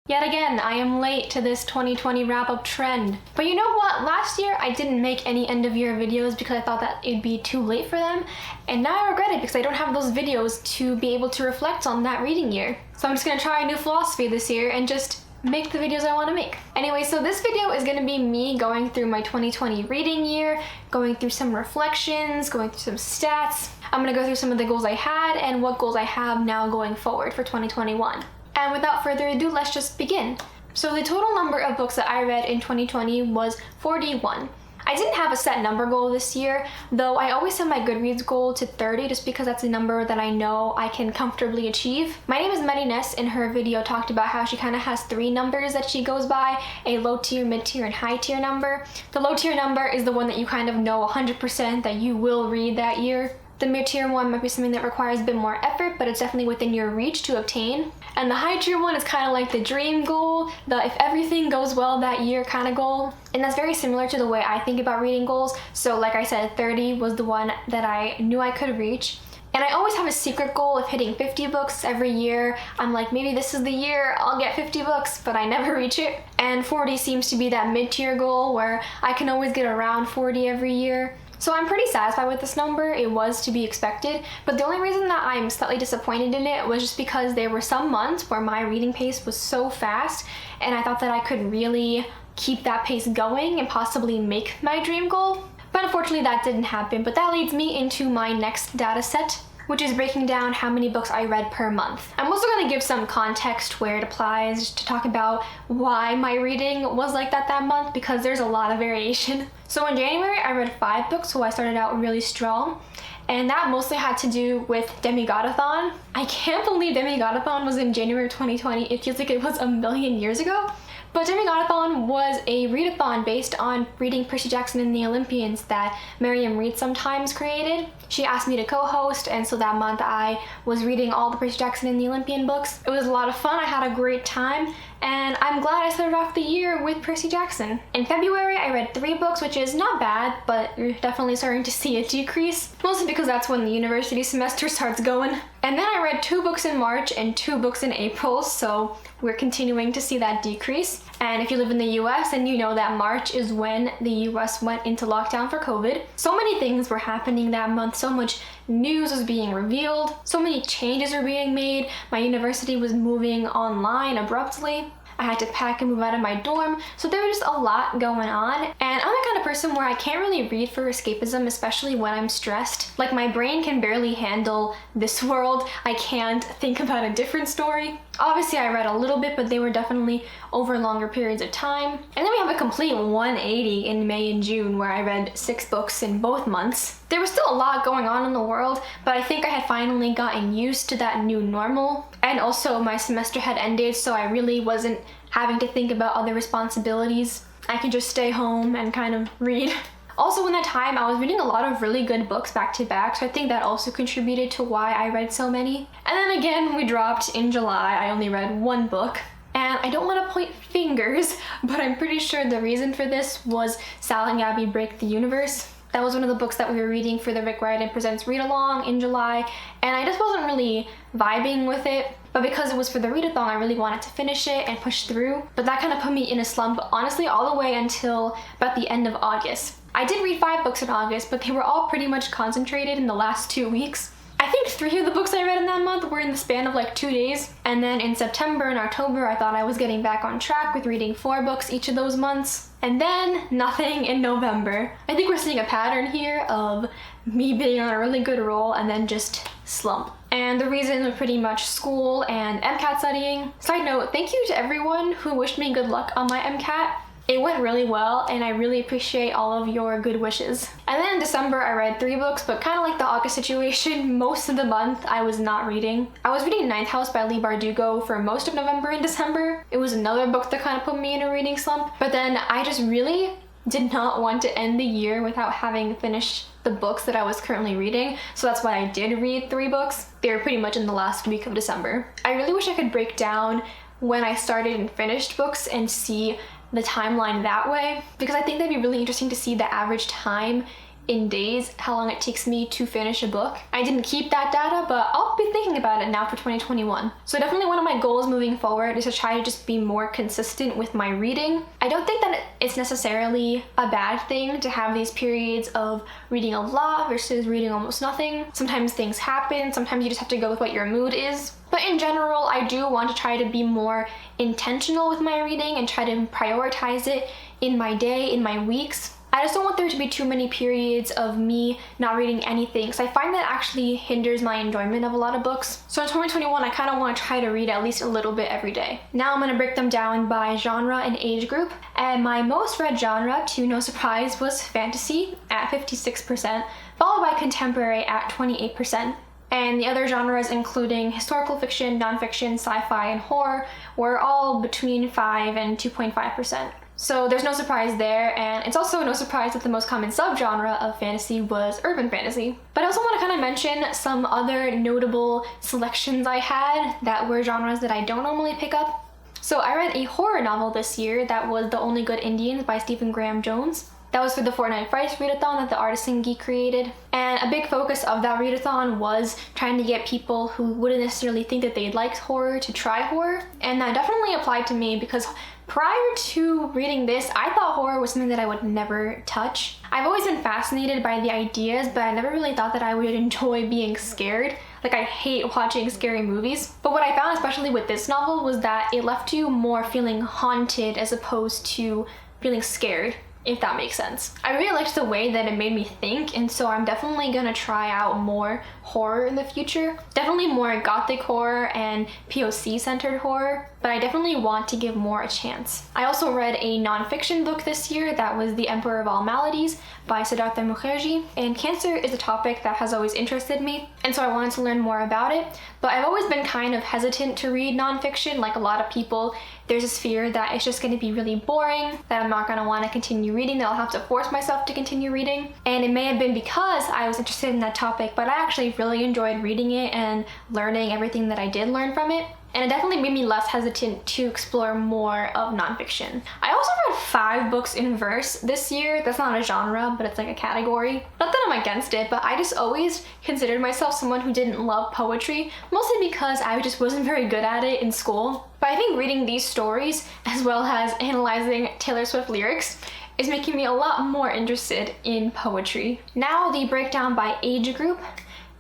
Yet again, I am late to this 2020 wrap-up trend. But you know what? Last year, I didn't make any end-of-year videos because I thought that it'd be too late for them. And now I regret it because I don't have those videos to be able to reflect on that reading year. So I'm just gonna try a new philosophy this year and just make the videos I want to make. Anyway, so this video is going to be me going through my 2020 reading year, going through some reflections, going through some stats. I'm going to go through some of the goals I had and what goals I have now going forward for 2021. And without further ado, let's just begin. So the total number of books that I read in 2020 was 41. I didn't have a set number goal this year, though I always set my Goodreads goal to 30 just because that's a number that I know I can comfortably achieve. My name is Medi Ness in her video talked about how she kind of has 3 numbers that she goes by, a low tier, mid tier, and high tier number. The low tier number is the one that you kind of know 100% that you will read that year. The mid-tier one might be something that requires a bit more effort, but it's definitely within your reach to obtain. And the high-tier one is kind of like the dream goal, the if everything goes well that year kind of goal. And that's very similar to the way I think about reading goals. So like I said, 30 was the one that I knew I could reach. And I always have a secret goal of hitting 50 books every year. I'm like, maybe this is the year I'll get 50 books, but I never reach it. And 40 seems to be that mid-tier goal where I can always get around 40 every year. So I'm pretty satisfied with this number. It was to be expected, but the only reason that I'm slightly disappointed in it was just because there were some months where my reading pace was so fast and I thought that I could really keep that pace going and possibly make my dream goal. But unfortunately that didn't happen, but that leads me into my next data set, which is breaking down how many books I read per month. I'm also going to give some context where it applies to talk about why my reading was like that month, because there's a lot of variation. So in January, I read 5 books, so I started out really strong. And that mostly had to do with Demigodathon. I can't believe Demigodathon was in January 2020. It feels like it was a million years ago. But Demigodathon was a readathon based on reading Percy Jackson and the Olympians that Miriam Reed sometimes created. She asked me to co-host, and so that month I was reading all the Percy Jackson and the Olympian books. It was a lot of fun, I had a great time, and I'm glad I started off the year with Percy Jackson. In February, I read 3 books, which is not bad, but you're definitely starting to see a decrease, mostly because that's when the university semester starts going. And then I read 2 books in March and 2 books in April, so we're continuing to see that decrease. And if you live in the US, then you know that March is when the US went into lockdown for COVID. So many things were happening that month, so much news was being revealed, so many changes were being made. My university was moving online abruptly. I had to pack and move out of my dorm, so there was just a lot going on. And I'm the kind of person where I can't really read for escapism, especially when I'm stressed. Like, my brain can barely handle this world. I can't think about a different story. Obviously, I read a little bit, but they were definitely over longer periods of time. And then we have a complete 180 in May and June, where I read 6 books in both months. There was still a lot going on in the world, but I think I had finally gotten used to that new normal. And also, my semester had ended, so I really wasn't having to think about other responsibilities. I could just stay home and kind of read. Also, in that time, I was reading a lot of really good books back to back, so I think that also contributed to why I read so many. And then again, we dropped in July. I only read 1 book. And I don't want to point fingers, but I'm pretty sure the reason for this was Sal and Gabby Break the Universe. That was one of the books that we were reading for the Rick Riordan Presents Read Along in July, and I just wasn't really vibing with it. But because it was for the readathon, I really wanted to finish it and push through. But that kind of put me in a slump, honestly, all the way until about the end of August. I did read 5 books in August, but they were all pretty much concentrated in the last 2 weeks. I think 3 of the books I read in that month were in the span of like 2 days. And then in September and October, I thought I was getting back on track with reading 4 books each of those months. And then nothing in November. I think we're seeing a pattern here of me being on a really good roll and then just slump. And the reason was pretty much school and MCAT studying. Side note, thank you to everyone who wished me good luck on my MCAT. It went really well, and I really appreciate all of your good wishes. And then in December, I read 3 books, but kind of like the August situation, most of the month I was not reading. I was reading Ninth House by Leigh Bardugo for most of November and December. It was another book that kind of put me in a reading slump, but then I just really did not want to end the year without having finished the books that I was currently reading, so that's why I did read 3 books. They were pretty much in the last week of December. I really wish I could break down when I started and finished books and see the timeline that way, because I think that'd be really interesting to see the average time in days how long it takes me to finish a book. I didn't keep that data, but I'll be thinking about it now for 2021. So definitely one of my goals moving forward is to try to just be more consistent with my reading. I don't think that it's necessarily a bad thing to have these periods of reading a lot versus reading almost nothing. Sometimes things happen, sometimes you just have to go with what your mood is. But in general, I do want to try to be more intentional with my reading and try to prioritize it in my day, in my weeks. I just don't want there to be too many periods of me not reading anything, because I find that actually hinders my enjoyment of a lot of books. So in 2021, I kind of want to try to read at least a little bit every day. Now I'm going to break them down by genre and age group. And my most read genre, to no surprise, was fantasy at 56%, followed by contemporary at 28%. And the other genres, including historical fiction, nonfiction, sci-fi, and horror, were all between 5 and 2.5%. So there's no surprise there, and it's also no surprise that the most common subgenre of fantasy was urban fantasy. But I also want to kind of mention some other notable selections I had that were genres that I don't normally pick up. So I read a horror novel this year that was The Only Good Indians by Stephen Graham Jones. That was for the Fortnite Frights readathon that the Artisan Geek created. And a big focus of that readathon was trying to get people who wouldn't necessarily think that they'd like horror to try horror. And that definitely applied to me because prior to reading this, I thought horror was something that I would never touch. I've always been fascinated by the ideas, but I never really thought that I would enjoy being scared. Like, I hate watching scary movies. But what I found, especially with this novel, was that it left you more feeling haunted as opposed to feeling scared, if that makes sense. I really liked the way that it made me think, and so I'm definitely gonna try out more horror in the future. Definitely more gothic horror and POC-centered horror, but I definitely want to give more a chance. I also read a nonfiction book this year that was The Emperor of All Maladies by Siddhartha Mukherjee, and cancer is a topic that has always interested me, and so I wanted to learn more about it. But I've always been kind of hesitant to read nonfiction. Like a lot of people, there's this fear that it's just going to be really boring, that I'm not going to want to continue reading, that I'll have to force myself to continue reading. And it may have been because I was interested in that topic, but I actually really enjoyed reading it and learning everything that I did learn from it. And it definitely made me less hesitant to explore more of nonfiction. I also read 5 books in verse this year. That's not a genre, but it's like a category. Not that I'm against it, but I just always considered myself someone who didn't love poetry, mostly because I just wasn't very good at it in school. But I think reading these stories, as well as analyzing Taylor Swift lyrics, is making me a lot more interested in poetry. Now the breakdown by age group.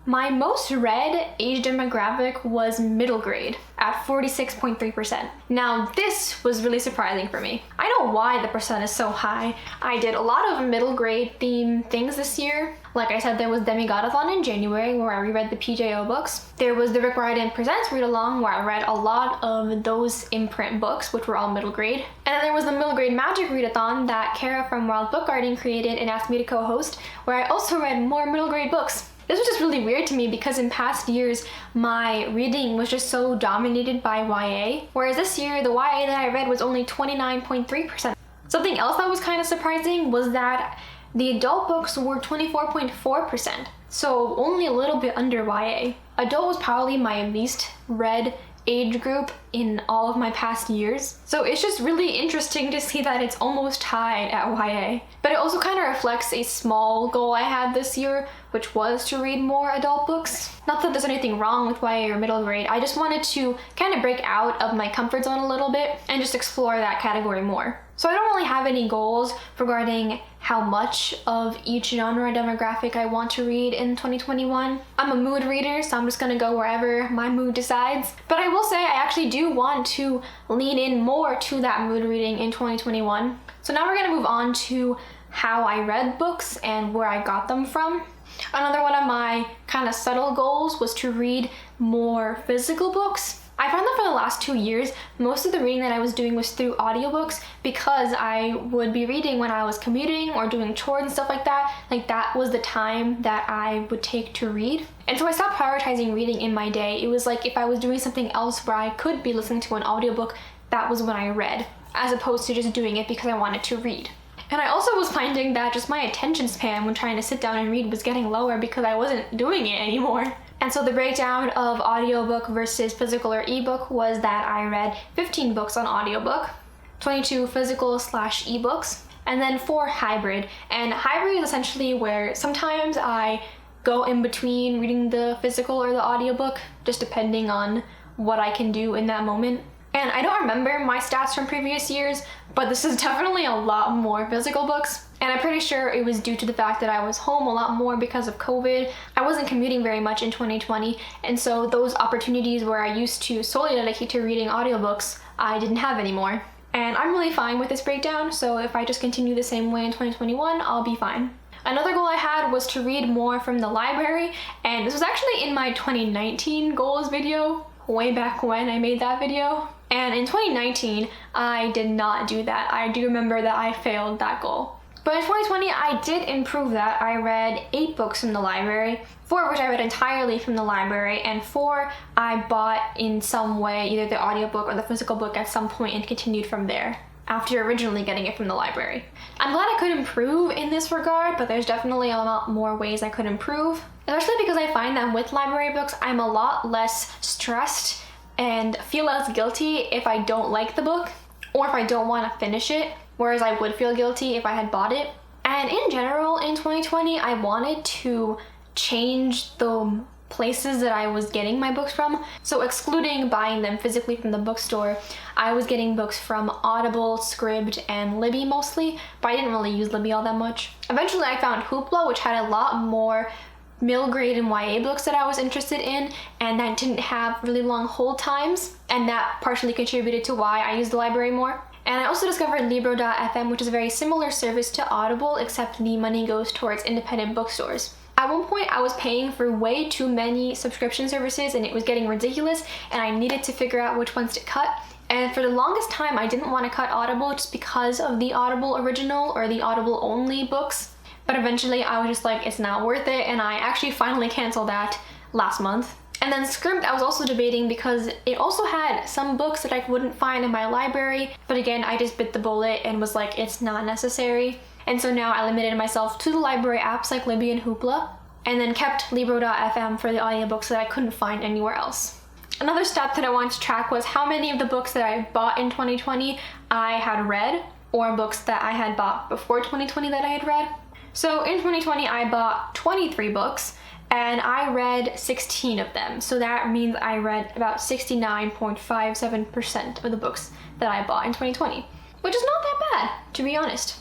My most read age demographic was middle grade at 46.3%. Now this was really surprising for me. I know why the percent is so high. I did a lot of middle grade theme things this year. Like I said, there was Demigodathon in January where I reread the PJO books. There was the Rick Riordan Presents Read Along where I read a lot of those imprint books, which were all middle grade. And then there was the middle grade magic readathon that Kara from Wild Book Garden created and asked me to co-host, where I also read more middle grade books. This was just really weird to me because in past years, my reading was just so dominated by YA, whereas this year, the YA that I read was only 29.3%. Something else that was kind of surprising was that the adult books were 24.4%, so only a little bit under YA. Adult was probably my least read age group in all of my past years. So it's just really interesting to see that it's almost tied at YA. But it also kind of reflects a small goal I had this year, which was to read more adult books. Not that there's anything wrong with YA or middle grade, I just wanted to kind of break out of my comfort zone a little bit and just explore that category more. So I don't really have any goals regarding how much of each genre demographic I want to read in 2021. I'm a mood reader, so I'm just gonna go wherever my mood decides. But I will say I actually do want to lean in more to that mood reading in 2021. So now we're gonna move on to how I read books and where I got them from. Another one of my kind of subtle goals was to read more physical books. I found that for the last 2 years, most of the reading that I was doing was through audiobooks because I would be reading when I was commuting or doing chores and stuff like that. Like that was the time that I would take to read. And so I stopped prioritizing reading in my day. It was like if I was doing something else where I could be listening to an audiobook, that was when I read, as opposed to just doing it because I wanted to read. And I also was finding that just my attention span when trying to sit down and read was getting lower because I wasn't doing it anymore. And so the breakdown of audiobook versus physical or ebook was that I read 15 books on audiobook, 22 physical/ebooks, And then 4, hybrid. And hybrid is essentially where sometimes I go in between reading the physical or the audiobook, just depending on what I can do in that moment. And I don't remember my stats from previous years, but this is definitely a lot more physical books. And I'm pretty sure it was due to the fact that I was home a lot more because of COVID. I wasn't commuting very much in 2020, and so those opportunities where I used to solely dedicate to reading audiobooks, I didn't have anymore. And I'm really fine with this breakdown, so if I just continue the same way in 2021, I'll be fine. Another goal I had was to read more from the library, and this was actually in my 2019 goals video, way back when I made that video. And in 2019, I did not do that. I do remember that I failed that goal. But in 2020, I did improve that. I read 8 books from the library, 4 of which I read entirely from the library, and 4 I bought in some way, either the audiobook or the physical book at some point, and continued from there, after originally getting it from the library. I'm glad I could improve in this regard, but there's definitely a lot more ways I could improve, especially because I find that with library books, I'm a lot less stressed and feel less guilty if I don't like the book or if I don't want to finish it, whereas I would feel guilty if I had bought it. And in general, in 2020, I wanted to change the places that I was getting my books from. So excluding buying them physically from the bookstore, I was getting books from Audible, Scribd, and Libby mostly, but I didn't really use Libby all that much. Eventually I found Hoopla, which had a lot more middle grade and YA books that I was interested in, and that didn't have really long hold times, and that partially contributed to why I used the library more. And I also discovered Libro.fm, which is a very similar service to Audible, except the money goes towards independent bookstores. At one point, I was paying for way too many subscription services and it was getting ridiculous, and I needed to figure out which ones to cut. And for the longest time, I didn't want to cut Audible just because of the Audible original or the Audible only books. But eventually I was just like, it's not worth it, and I actually finally canceled that last month. And then Scribd I was also debating because it also had some books that I wouldn't find in my library, but again, I just bit the bullet and was like, it's not necessary. And so now I limited myself to the library apps like Libby and Hoopla, and then kept Libro.fm for the audiobooks that I couldn't find anywhere else. Another stat that I wanted to track was how many of the books that I bought in 2020 I had read, or books that I had bought before 2020 that I had read. So in 2020, I bought 23 books, and I read 16 of them. So that means I read about 69.57% of the books that I bought in 2020, which is not that bad, to be honest.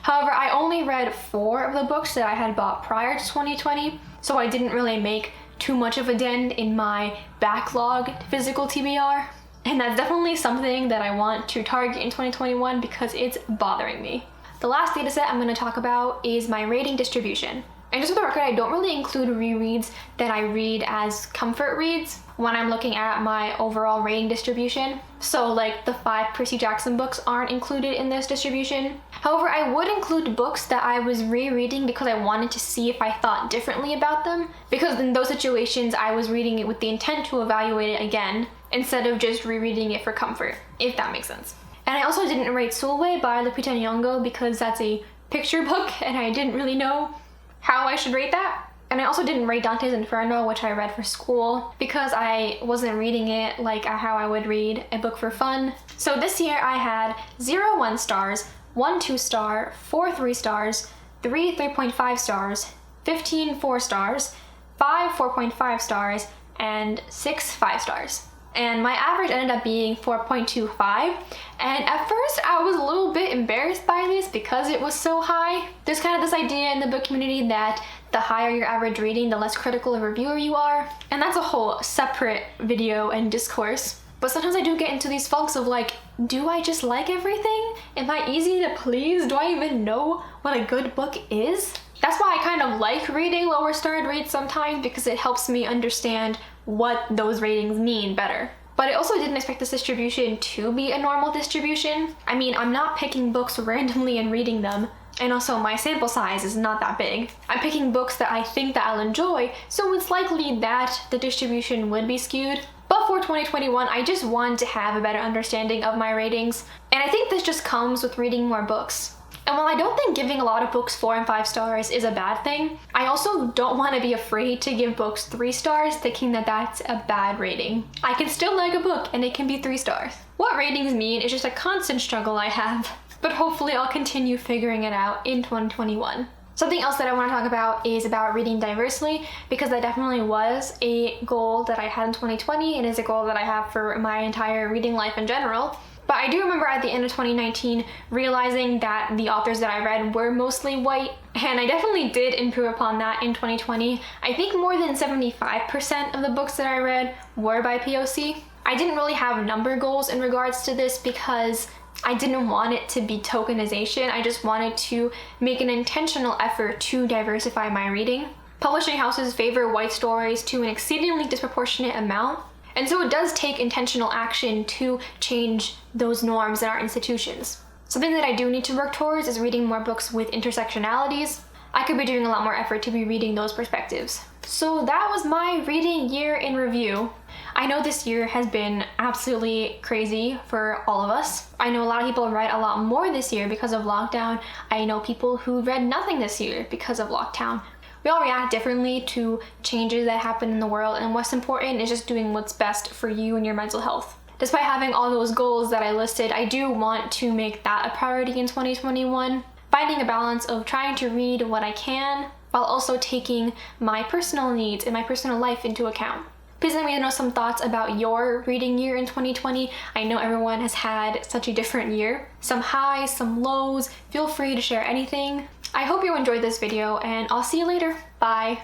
However, I only read 4 of the books that I had bought prior to 2020, so I didn't really make too much of a dent in my backlogged physical TBR. And that's definitely something that I want to target in 2021 because it's bothering me. The last data set I'm going to talk about is my rating distribution. And just for the record, I don't really include rereads that I read as comfort reads when I'm looking at my overall rating distribution. So like the 5 Percy Jackson books aren't included in this distribution. However, I would include books that I was rereading because I wanted to see if I thought differently about them. Because in those situations, I was reading it with the intent to evaluate it again, instead of just rereading it for comfort, if that makes sense. And I also didn't rate Sulwe by Lupita Nyong'o because that's a picture book and I didn't really know how I should rate that. And I also didn't rate Dante's Inferno, which I read for school, because I wasn't reading it like how I would read a book for fun. So this year I had 0 1 stars, 1 2 star, 4 3 stars, 3 3.5 stars, 15 4 stars, 5 4.5 stars, and 6 5 stars. And my average ended up being 4.25, and at first I was a little bit embarrassed by this because it was so high. There's kind of this idea in the book community that the higher your average rating, the less critical of a reviewer you are, and that's a whole separate video and discourse. But sometimes I do get into these funks of like, do I just like everything? Am I easy to please? Do I even know what a good book is? That's why I kind of like reading lower starred reads sometimes, because it helps me understand what those ratings mean better. But I also didn't expect this distribution to be a normal distribution. I mean, I'm not picking books randomly and reading them, and also my sample size is not that big. I'm picking books that I think that I'll enjoy, so it's likely that the distribution would be skewed. But for 2021, I just wanted to have a better understanding of my ratings, and I think this just comes with reading more books. And while I don't think giving a lot of books 4 and 5 stars is a bad thing, I also don't want to be afraid to give books 3 stars thinking that that's a bad rating. I can still like a book and it can be 3 stars. What ratings mean is just a constant struggle I have. but hopefully I'll continue figuring it out in 2021. Something else that I want to talk about is about reading diversely, because that definitely was a goal that I had in 2020 and is a goal that I have for my entire reading life in general. But I do remember at the end of 2019 realizing that the authors that I read were mostly white, and I definitely did improve upon that in 2020. I think more than 75% of the books that I read were by POC. I didn't really have number goals in regards to this because I didn't want it to be tokenization. I just wanted to make an intentional effort to diversify my reading. Publishing houses favor white stories to an exceedingly disproportionate amount, and so it does take intentional action to change those norms in our institutions. Something that I do need to work towards is reading more books with intersectionalities. I could be doing a lot more effort to be reading those perspectives. So that was my reading year in review. I know this year has been absolutely crazy for all of us. I know a lot of people read a lot more this year because of lockdown. I know people who read nothing this year because of lockdown. We all react differently to changes that happen in the world, and what's important is just doing what's best for you and your mental health. Despite having all those goals that I listed, I do want to make that a priority in 2021. Finding a balance of trying to read what I can while also taking my personal needs and my personal life into account. Please let me know some thoughts about your reading year in 2020. I know everyone has had such a different year. Some highs, some lows. Feel free to share anything. I hope you enjoyed this video, and I'll see you later. Bye.